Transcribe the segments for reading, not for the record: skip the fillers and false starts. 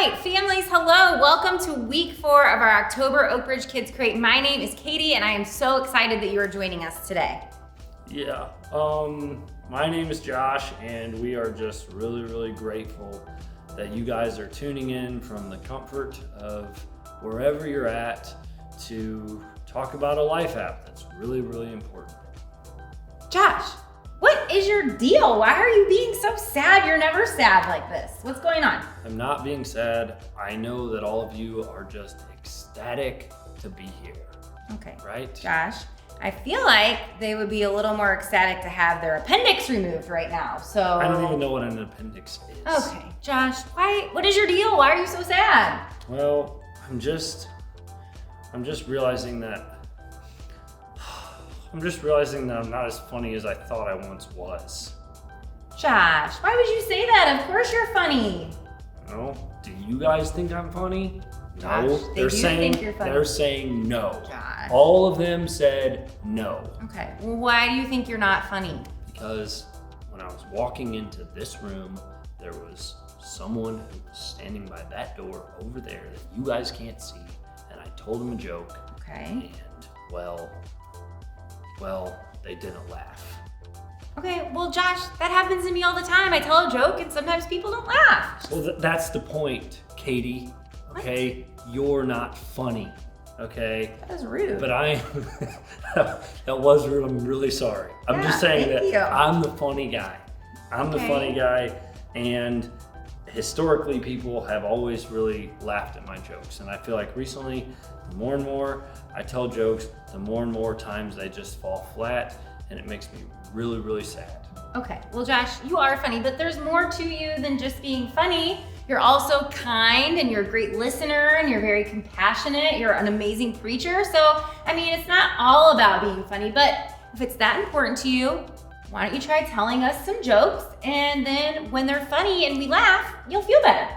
right, families, hello. Welcome to week 4 of our October Oak Ridge Kids Crate. My name is Katie, and I am so excited that you are joining us today. Yeah, my name is Josh, and we are just really grateful that you guys are tuning in from the comfort of wherever you're at to talk about a life app that's really important. Josh, what is your deal? Why are you being so sad? You're never sad like this. What's going on? I'm not being sad. I know that all of you are just ecstatic to be here. Okay. Right? Josh, I feel like they would be a little more ecstatic to have their appendix removed right now. So I don't even know what an appendix is. Okay, Josh, what is your deal? Why are you so sad? Well, I'm just realizing that I'm not as funny as I thought I once was. Josh, why would you say that? Of course you're funny. No? Do you guys think I'm funny? Josh, No. they do think you're funny. They're saying no. Josh. All of them said no. Okay, well, why do you think you're not funny? Because when I was walking into this room, there was someone who was standing by that door over there that you guys can't see, and I told him a joke. Okay. And, well, they didn't laugh. Okay, well, Josh, that happens to me all the time. I tell a joke and sometimes people don't laugh. Well, that's the point, Katie. Okay? What? You're not funny. Okay? That was rude. But that was rude. I'm really sorry. I'm just saying that I'm the funny guy. I'm the funny guy, and historically people have always really laughed at my jokes. And I feel like recently, the more and more I tell jokes, the more and more times they just fall flat, and it makes me really sad. Okay, well, Josh, you are funny, but there's more to you than just being funny. You're also kind, and you're a great listener, and you're very compassionate. You're an amazing preacher. So, I mean, it's not all about being funny, but if it's that important to you, why don't you try telling us some jokes, and then when they're funny and we laugh, you'll feel better.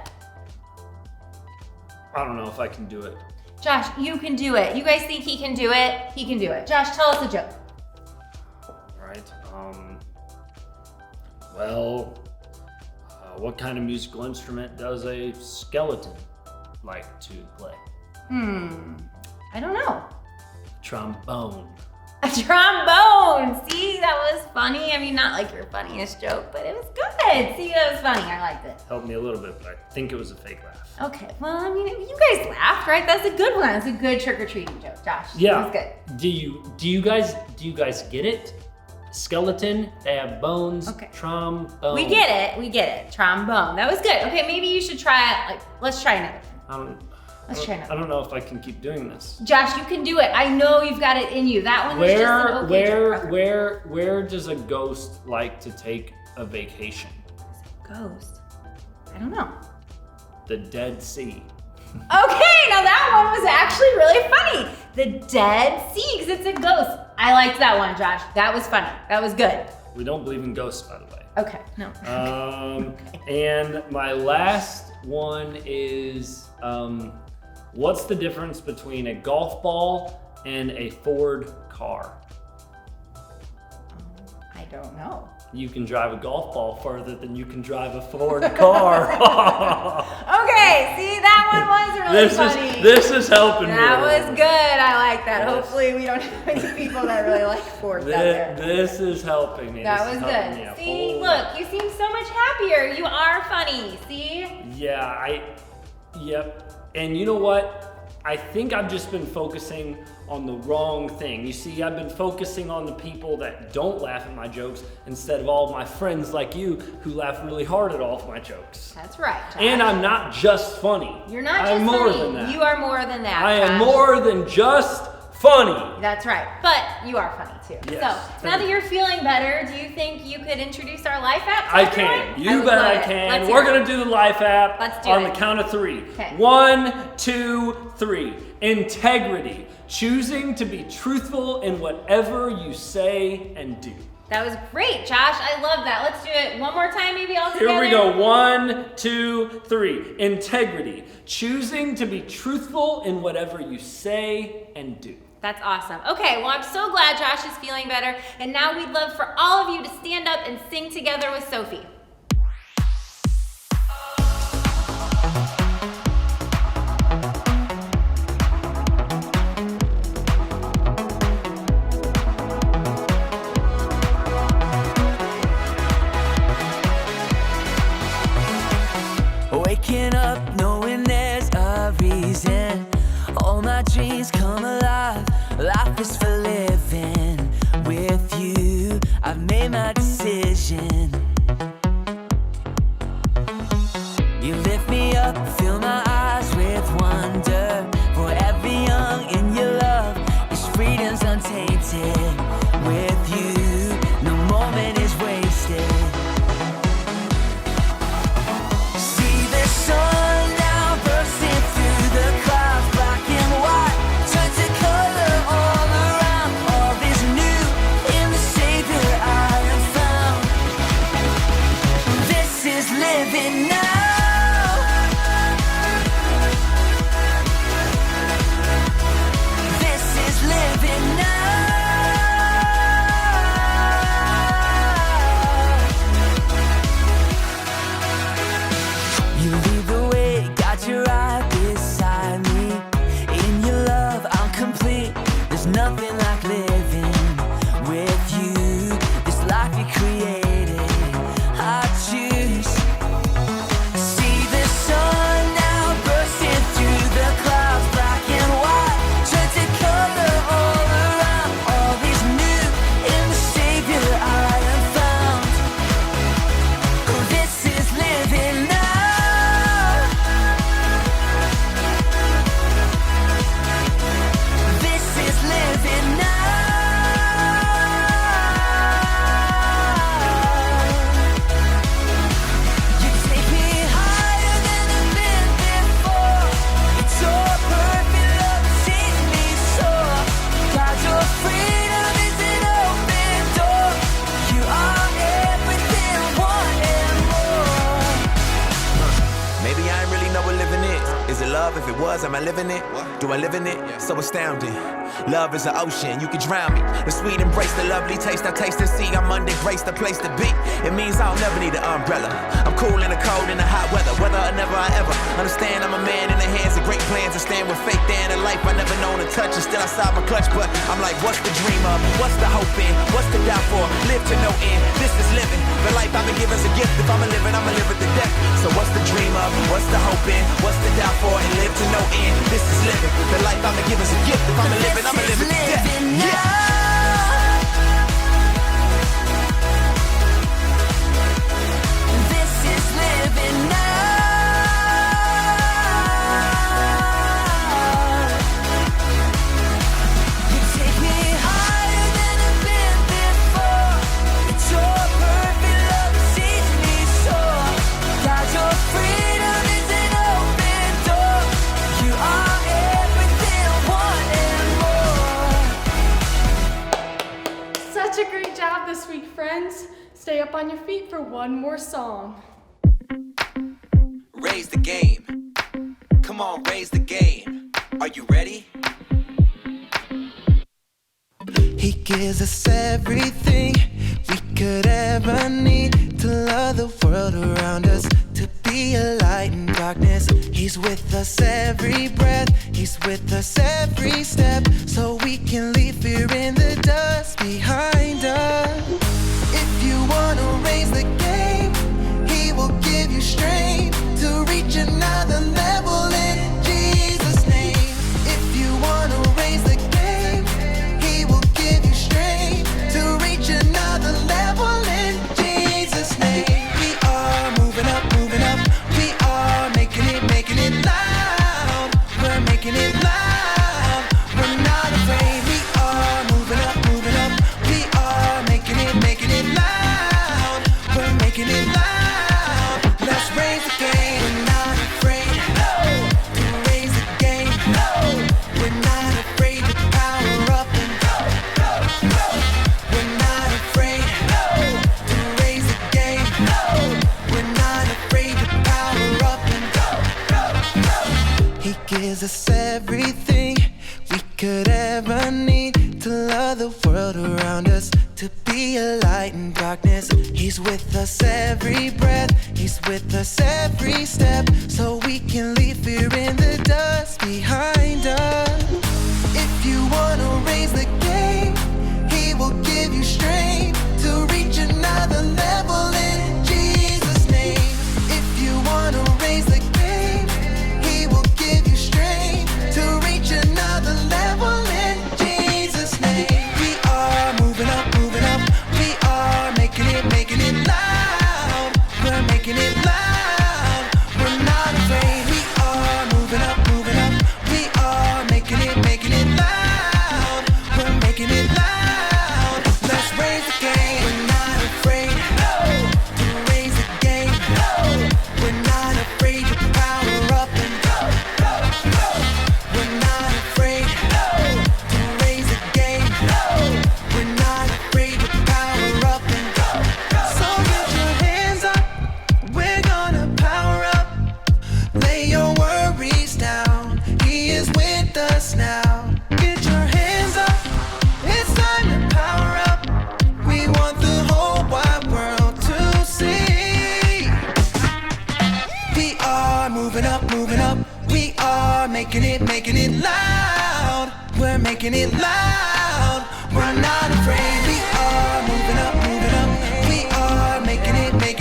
I don't know if I can do it. Josh, you can do it. You guys think he can do it? He can do it. Josh, tell us a joke. Right. What kind of musical instrument does a skeleton like to play? I don't know. Trombone. A trombone. See, that was funny. I mean, not like your funniest joke, but it was good. See, that was funny. I liked it. Helped me a little bit, but I think it was a fake laugh. Okay, well, I mean, you guys laughed, right? That's a good one. It's a good trick-or-treating joke, Josh. Yeah. It was good. Do you guys get it? Skeleton, they have bones. Okay. Trombone. We get it. Trombone. That was good. Okay, maybe you should try it. Like, let's try another thing. Let's try another. I don't know if I can keep doing this. Josh, you can do it. I know you've got it in you. That one was just an okay joke. Where does a ghost like to take a vacation? Ghost? I don't know. The Dead Sea. Okay, now that one was actually really funny. The Dead Sea, because it's a ghost. I liked that one, Josh. That was funny. That was good. We don't believe in ghosts, by the way. Okay, no. And my last one is, what's the difference between a golf ball and a Ford car? I don't know. You can drive a golf ball further than you can drive a Ford car. Okay, see, that one was really funny. This is helping me. That was good. I like that. Yes. Hopefully we don't have any people that really like Fords out there. This is helping me. That was good. See, look, you seem so much happier. You are funny, see? Yeah, yep. And you know what? I think I've just been focusing on the wrong thing. You see, I've been focusing on the people that don't laugh at my jokes instead of all of my friends like you who laugh really hard at all of my jokes. That's right, Josh. And I'm not just funny. You're not just I'm funny. more than that. You are more than that, I am Josh. more than just funny. That's right, but you are funny too. Yes. So now that you're feeling better, do you think you could introduce our life app to I everyone? can. You bet I can. We're going to do the life app Let's do on it. the count of 3. Okay. 1, 2, 3. Integrity. Choosing to be truthful in whatever you say and do. That was great, Josh. I love that. Let's do it one more time, maybe all together. Here we go. 1, 2, 3. Integrity. Choosing to be truthful in whatever you say and do. That's awesome. Okay, well, I'm so glad Josh is feeling better. And now we'd love for all of you to stand up and sing together with Sophie. Waking up knowing there's a reason. All my dreams come alive. Life is for living. With you, I've made my decision. You lift me up, fill my eyes with wonder. Forever young in your love, this freedom's untainted. With you, no moment is wasted. See the sun now bursting through the clouds. Black and white turn to color all around. All is new in the Savior I have found. This is living now. Nothing like living with you. This life you created, I choose. See the sun now bursting through the clouds. Black and white turn to color all around. All is new in the Savior I have found. This is living now. If it was, am I living it? Do I live in it? So astounding. Love is an ocean, you can drown me. The sweet embrace, the lovely taste, I taste and see. I'm under grace, the place to be. It means I'll never need an umbrella. I'm cool in the cold, in the hot weather. Whether or never I ever understand, I'm a man in the hands of great plans. I stand with faith there in a life I never known to touch. And still outside my clutch, but I'm like, what's the dream of? What's the hope in? What's the doubt for? Live to no end. This is living. The life I've been given's a gift. If I'm a living, I'ma live it to death. So what's the dream of? What's the hope in? What's the doubt for? And live to no end. This is living. The life I've been given's a gift. If I'm a living, I'ma live it to death. Yeah. This week, friends. Stay up on your feet for one more song. Raise the game. Come on, raise the game. Are you ready? He gives us everything we could ever need to love the world around us, to be a light in darkness. He's with us every breath, he's with us every step, so we can leave fear in the dust behind us. If you wanna raise the game, he will give you strength to reach another level in Jesus' name. If you wanna raise the game, he will give you strength to reach another level in Jesus' name. We are moving up, moving up. We are making it loud. We're making it loud. We're not afraid. We are moving up, moving up. We are making it loud. We're making it loud. Let's raise the game. We're not afraid to raise the game. We're not afraid to power up and we're not afraid to raise the game. We're not afraid to power up and he gives us everything we could ever need to love the world around us, to be a light in darkness. He's with us every breath, he's with us every step, so we can leave fear in the dust behind us. If you wanna raise the game, he will give you strength to reach another level in Jesus' name. If you wanna raise the are moving up, moving up. We are making it loud. We're making it loud. We're not afraid. We are moving up, moving up. We are making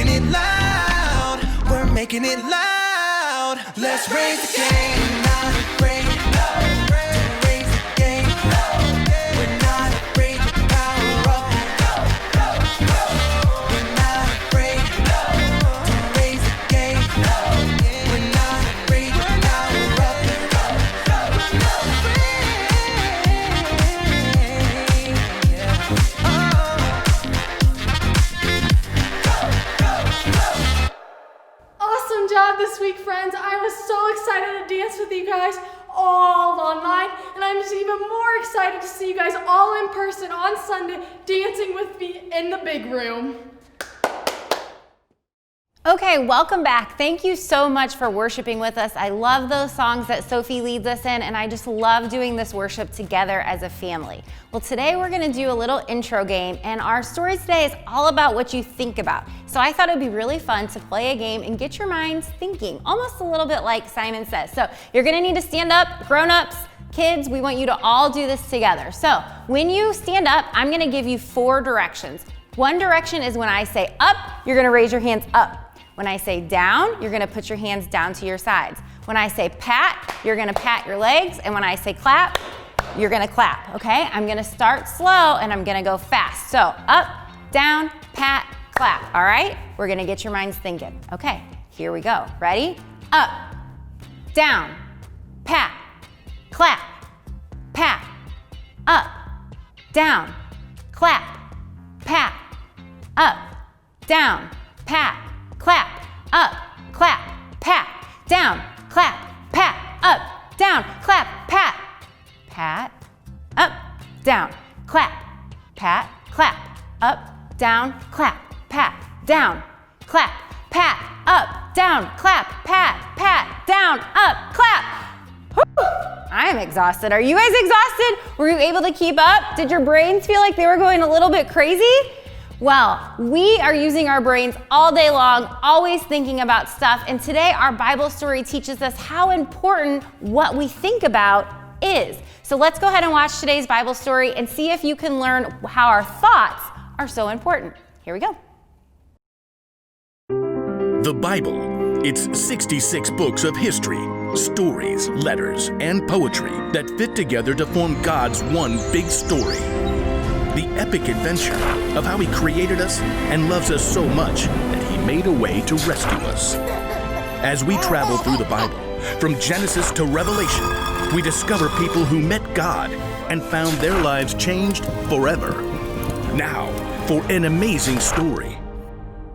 it loud. We're making it loud. Let's raise the game. We're not afraid to raise the game. We're not afraid to power up. We're not afraid to raise the game. We're not afraid to power up. Awesome job this week, friends. I was so excited to dance with you guys all online, and I'm just even more excited to see you guys all in person on Sunday dancing with me in the big room. Okay, welcome back. Thank you so much for worshiping with us. I love those songs that Sophie leads us in, and I just love doing this worship together as a family. Well, today we're gonna do a little intro game, and our story today is all about what you think about. So I thought it'd be really fun to play a game and get your minds thinking, almost a little bit like Simon Says. So you're gonna need to stand up, grown-ups, kids, we want you to all do this together. So when you stand up, I'm gonna give you 4 directions. One direction is when I say up, you're gonna raise your hands up. When I say down, you're gonna put your hands down to your sides. When I say pat, you're gonna pat your legs. And when I say clap, you're gonna clap, okay? I'm gonna start slow and I'm gonna go fast. So up, down, pat, clap, all right? We're gonna get your minds thinking. Okay, here we go. Ready? Up, down, pat, clap, pat, up, down, clap, pat, up, down, pat, clap, up, clap, pat, down, clap, pat, up, down, clap, pat, pat, up, down, clap, pat, clap, up, down, clap, pat, down, clap, pat, up, down, clap, pat, down, up, clap. Whew. I am exhausted. Are you guys exhausted? Were you able to keep up? Did your brains feel like they were going a little bit crazy? Well, we are using our brains all day long, always thinking about stuff, and today our Bible story teaches us how important what we think about is. So let's go ahead and watch today's Bible story and see if you can learn how our thoughts are so important. Here we go. The Bible. It's 66 books of history, stories, letters, and poetry that fit together to form God's one big story. The epic adventure of how He created us and loves us so much that He made a way to rescue us. As we travel through the Bible, from Genesis to Revelation, we discover people who met God and found their lives changed forever. Now, for an amazing story.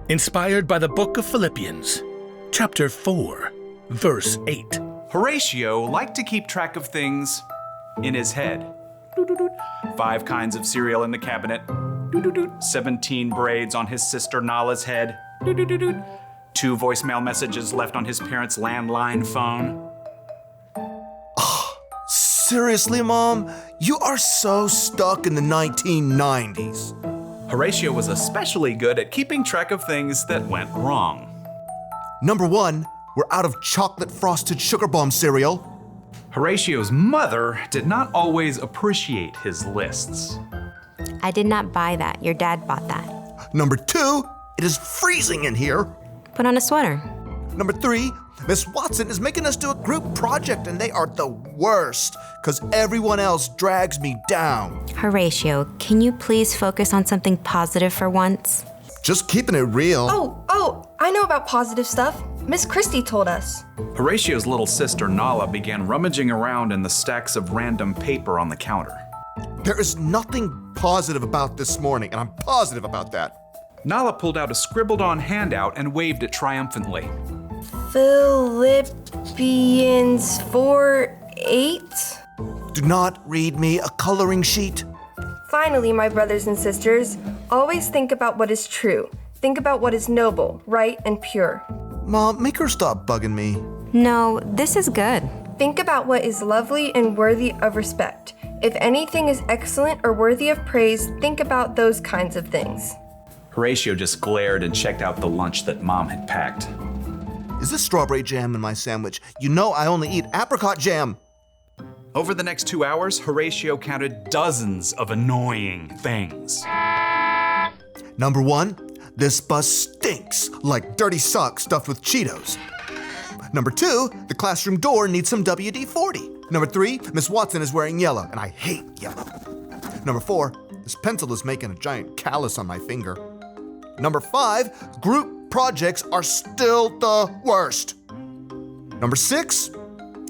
Inspired by the book of Philippians, chapter 4, verse 8. Horatio liked to keep track of things in his head. 5 kinds of cereal in the cabinet. 17 braids on his sister Nala's head. 2 voicemail messages left on his parents' landline phone. Seriously, Mom? You are so stuck in the 1990s. Horatio was especially good at keeping track of things that went wrong. Number 1, we're out of chocolate frosted sugar bomb cereal. Horatio's mother did not always appreciate his lists. I did not buy that. Your dad bought that. Number 2, it is freezing in here. Put on a sweater. Number 3, Miss Watson is making us do a group project and they are the worst because everyone else drags me down. Horatio, can you please focus on something positive for once? Just keeping it real. Oh, I know about positive stuff. Miss Christie told us. Horatio's little sister Nala began rummaging around in the stacks of random paper on the counter. There is nothing positive about this morning, and I'm positive about that. Nala pulled out a scribbled-on handout and waved it triumphantly. Philippians 4:8. Do not read me a coloring sheet. Finally, my brothers and sisters, always think about what is true. Think about what is noble, right, and pure. Mom, make her stop bugging me. No, this is good. Think about what is lovely and worthy of respect. If anything is excellent or worthy of praise, think about those kinds of things. Horatio just glared and checked out the lunch that Mom had packed. Is this strawberry jam in my sandwich? You know I only eat apricot jam. Over the next 2 hours, Horatio counted dozens of annoying things. Number 1, this bus stinks like dirty socks stuffed with Cheetos. Number 2, the classroom door needs some WD-40. Number 3, Miss Watson is wearing yellow, and I hate yellow. Number 4, this pencil is making a giant callus on my finger. Number 5, group projects are still the worst. Number 6,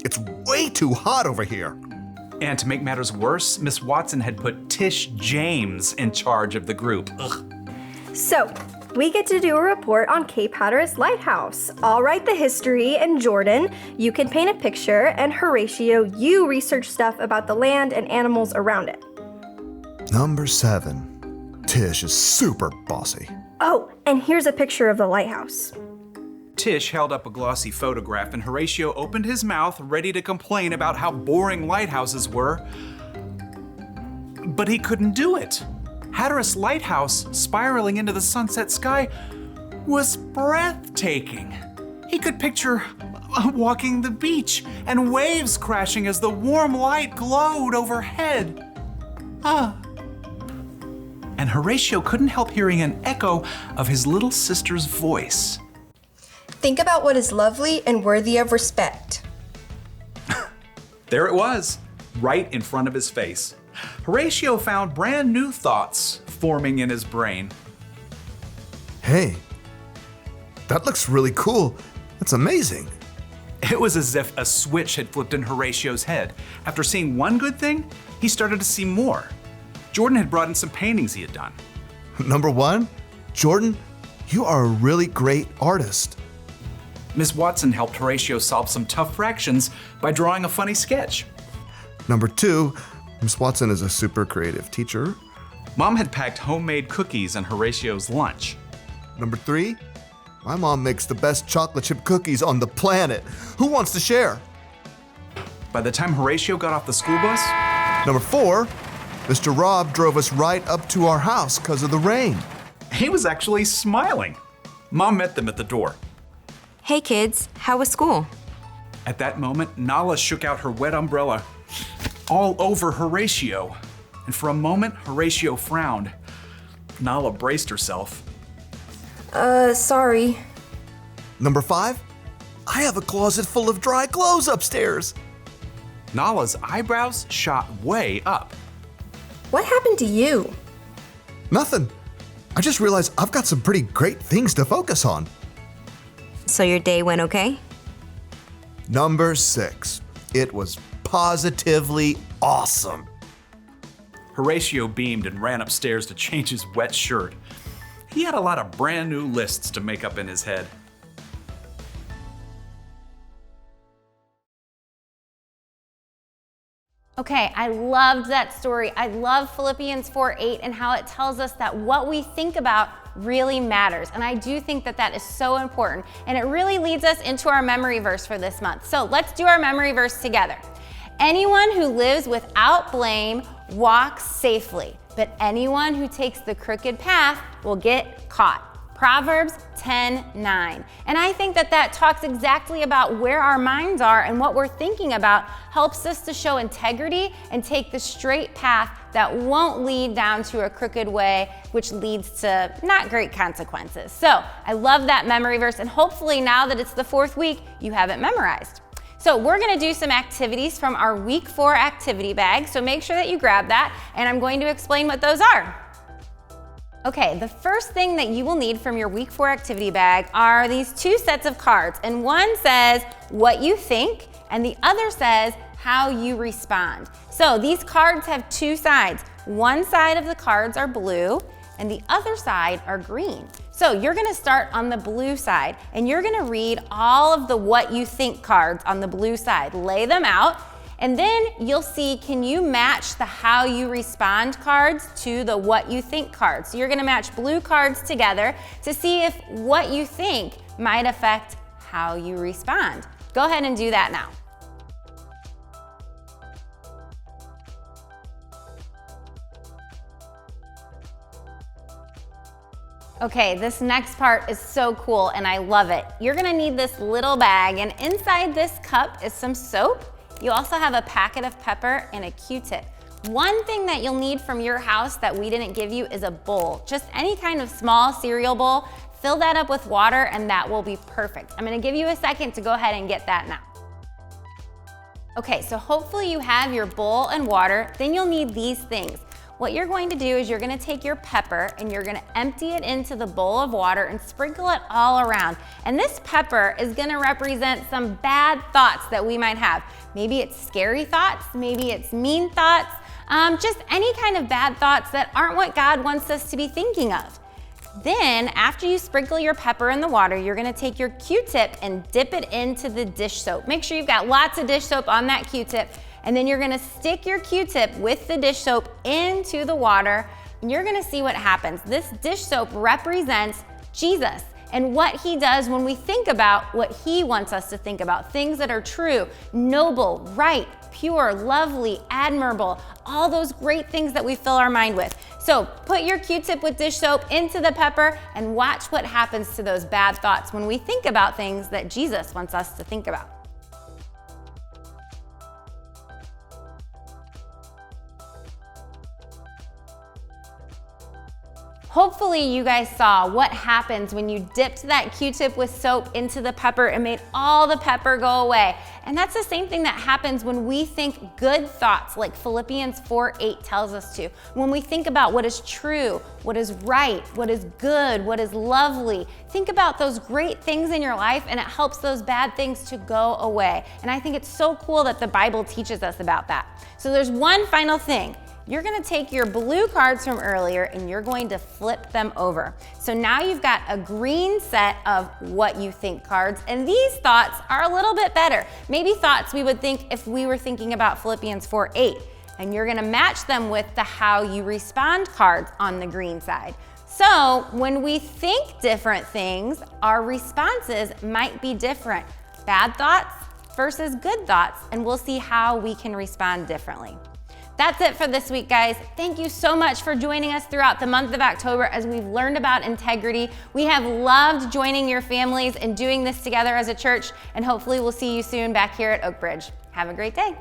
it's way too hot over here. And to make matters worse, Miss Watson had put Tish James in charge of the group. Ugh. So, we get to do a report on Cape Hatteras Lighthouse. I'll write the history, and Jordan, you can paint a picture, and Horatio, you research stuff about the land and animals around it. Number 7, Tish is super bossy. Oh, and here's a picture of the lighthouse. Tish held up a glossy photograph, and Horatio opened his mouth, ready to complain about how boring lighthouses were. But he couldn't do it. Hatteras Lighthouse, spiraling into the sunset sky, was breathtaking. He could picture walking the beach and waves crashing as the warm light glowed overhead. And Horatio couldn't help hearing an echo of his little sister's voice. Think about what is lovely and worthy of respect. There it was, right in front of his face. Horatio found brand new thoughts forming in his brain. Hey, that looks really cool. That's amazing. It was as if a switch had flipped in Horatio's head. After seeing one good thing, he started to see more. Jordan had brought in some paintings he had done. Number 1, Jordan, you are a really great artist. Miss Watson helped Horatio solve some tough fractions by drawing a funny sketch. Number 2, Miss Watson is a super creative teacher. Mom had packed homemade cookies in Horatio's lunch. Number 3, my mom makes the best chocolate chip cookies on the planet. Who wants to share? By the time Horatio got off the school bus, Number 4, Mr. Rob drove us right up to our house because of the rain. he was actually smiling. Mom met them at the door. Hey kids, how was school? At that moment, Nala shook out her wet umbrella all over Horatio. And for a moment, Horatio frowned. Nala braced herself. Sorry. Number 5, I have a closet full of dry clothes upstairs. Nala's eyebrows shot way up. What happened to you? Nothing. I just realized I've got some pretty great things to focus on. So your day went okay? Number 6, it was positively awesome. Horatio beamed and ran upstairs to change his wet shirt. He had a lot of brand new lists to make up in his head. Okay, I loved that story. I love Philippians 4:8 and how it tells us that what we think about really matters. And I do think that that is so important. And it really leads us into our memory verse for this month. So let's do our memory verse together. Anyone who lives without blame walks safely, but anyone who takes the crooked path will get caught. Proverbs 10:9. And I think that that talks exactly about where our minds are and what we're thinking about, helps us to show integrity and take the straight path that won't lead down to a crooked way, which leads to not great consequences. So I love that memory verse, and hopefully now that it's the 4th week, you have it memorized. So we're gonna do some activities from our week 4 activity bag, so make sure that you grab that, and I'm going to explain what those are. Okay, the first thing that you will need from your week 4 activity bag are these 2 sets of cards, and one says what you think, and the other says how you respond. So these cards have 2 sides. One side of the cards are blue, and the other side are green. So you're gonna start on the blue side, and you're gonna read all of the what you think cards on the blue side. Lay them out, and then you'll see, can you match the how you respond cards to the what you think cards? So you're gonna match blue cards together to see if what you think might affect how you respond. Go ahead and do that now. Okay, this next part is so cool and I love it. You're gonna need this little bag, and inside this cup is some soap. You also have a packet of pepper and a Q-tip. One thing that you'll need from your house that we didn't give you is a bowl. Just any kind of small cereal bowl. Fill that up with water and that will be perfect. I'm gonna give you a second to go ahead and get that now. Okay, so hopefully you have your bowl and water. Then you'll need these things. What you're going to do is you're gonna take your pepper and you're gonna empty it into the bowl of water and sprinkle it all around. And this pepper is gonna represent some bad thoughts that we might have. Maybe it's scary thoughts, maybe it's mean thoughts, just any kind of bad thoughts that aren't what God wants us to be thinking of. Then, after you sprinkle your pepper in the water, you're gonna take your Q-tip and dip it into the dish soap. Make sure you've got lots of dish soap on that Q-tip, and then you're gonna stick your Q-tip with the dish soap into the water, and you're gonna see what happens. This dish soap represents Jesus and what he does when we think about what he wants us to think about, things that are true, noble, right, pure, lovely, admirable, all those great things that we fill our mind with. So put your Q-tip with dish soap into the pepper and watch what happens to those bad thoughts when we think about things that Jesus wants us to think about. Hopefully you guys saw what happens when you dipped that Q-tip with soap into the pepper and made all the pepper go away. And that's the same thing that happens when we think good thoughts, like Philippians 4:8 tells us to. When we think about what is true, what is right, what is good, what is lovely. Think about those great things in your life and it helps those bad things to go away. And I think it's so cool that the Bible teaches us about that. So there's one final thing. You're gonna take your blue cards from earlier and you're going to flip them over. So now you've got a green set of what you think cards, and these thoughts are a little bit better. Maybe thoughts we would think if we were thinking about Philippians 4:8, and you're gonna match them with the how you respond cards on the green side. So when we think different things, our responses might be different. Bad thoughts versus good thoughts, and we'll see how we can respond differently. That's it for this week, guys. Thank you so much for joining us throughout the month of October as we've learned about integrity. We have loved joining your families and doing this together as a church, and hopefully we'll see you soon back here at Oak Bridge. Have a great day.